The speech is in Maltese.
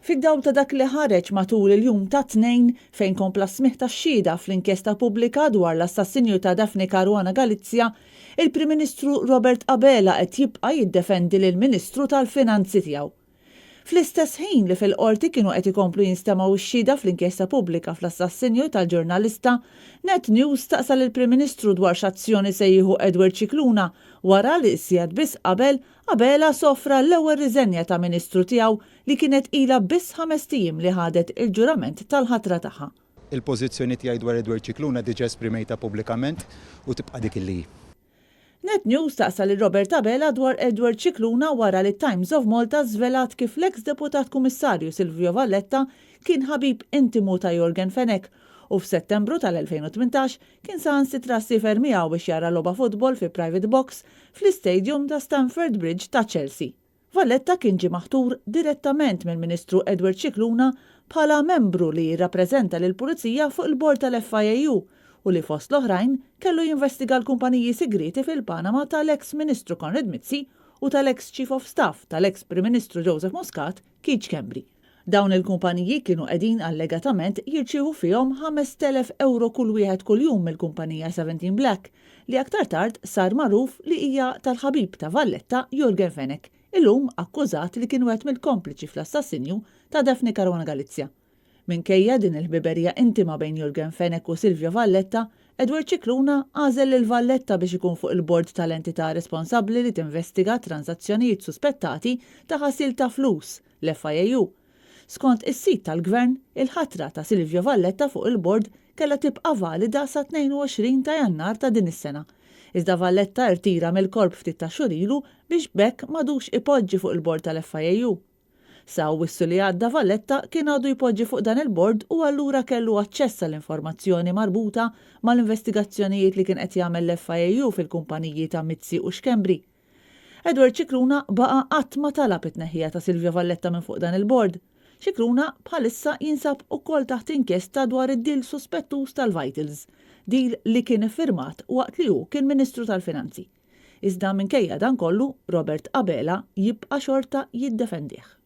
Fid-dawl ta' dak li ħareġ matul il-jum ta' Tnejn fejn kompla smih tax-xhieda fl-inkjesta pubblika dwar l-assassinju ta' Daphne Caruana Galizia, il-Prim Ministru Robert Abela qed jibqa' jiddefendi lill-Ministru tal-Finanzi tiegħu. Fl-istess ħin li fil-qorti kienu qed ikomplu jinstemaw ix-xhieda fl-inkjesta pubblika fl-assassinju tal-ġurnalista, Net News taqsal il-Prim Ministru dwar x'azzjoni se jieħu Edward Cicluna wara li ssijad biss qabel Abela sofra l-ewwel riżenja ta' Ministru tiegħu li kienet ilha biss 5 ijiem li ħadet il-ġurament tal-ħatra tagħha. Il-pożizzjoni tiegħi dwar Edward Cicluna diġà esprimejta pubblikament u tibqa' dik illi. Net News taqsal il-Robert Abela dwar Edward Cicluna wara li Times of Malta żvelat kif l-eks deputat kummissarju Silvio Valletta kien ħabib intimu ta' Jorgen Fenech u f'Settembru tal-2018 kien saħansitra sifer miegħu biex jara logħba futbol fi private box fl-istadium ta' Stamford Bridge ta' Chelsea. Valletta kien ġie maħtur direttament mill-Ministru Edward Cicluna bħala membru li jirrappreżenta lill-Pulizija fuq il-bord tal-FIAU u li fost l-oħrajn kellu jinvestiga l-kumpaniji segreti fil-Panama tal-eks Ministru Conrad Mizzi u tal-eks Chief of Staff tal-eks Prim Ministru Joseph Muscat, Keith Schembri. Dawn il-kumpaniji kienu qegħdin allegatament jirċievu fihom 5,000 euro kull wieħed kuljum mill-kumpanija 17 Black li aktar tard sar magħruf li hija tal-ħabib ta' Valletta Jorgen Fenech, illum akkużat li kien wieħed mill-kompliċi fl-assassinju ta' Daphne Caruana Galizia. Minkejja din il-ħbiberija intima bejn Jorgen Fenech u Silvio Valletta, Edward Cicluna għażel lil Valletta biex ikun fuq il-bord tal-entità responsabbli li tinvestiga transazzjonijiet suspettati ta' ħasil ta' flus, l-FIAU. Skont is-sit tal-Gvern, il-ħatra ta' Silvio Valletta fuq il-bord kellha tibqa' valida sa 22 ta' Jannar ta' din is-sena. Iżda Valletta rtira mill-korp ftit ta' xhur ilu biex bekk m'għadux ipoġġi fuq il-bord tal-FIAU. Sa wissu li għadda Valletta kien għadu jpoġġi fuq dan il-bord u allura kellu aċċess għall-informazzjoni marbuta mal-investigazzjonijiet li kien qed jagħmel l-FIAU fil-kumpaniji ta' Mizzi u Schembri. Edward Cicluna baqa' qatt ma talab it-tneħħija ta' Silvio Valletta minn fuq dan il-bord. Cicluna bħalissa jinsab ukoll taħt inkjesta dwar id-dil suspettuż tal-Vitals, dil li kien iffirmat waqt li hu kien Ministru tal-Finanzi. Iżda minkejja dan kollu, Robert Abela jibqa' xorta jiddefendih.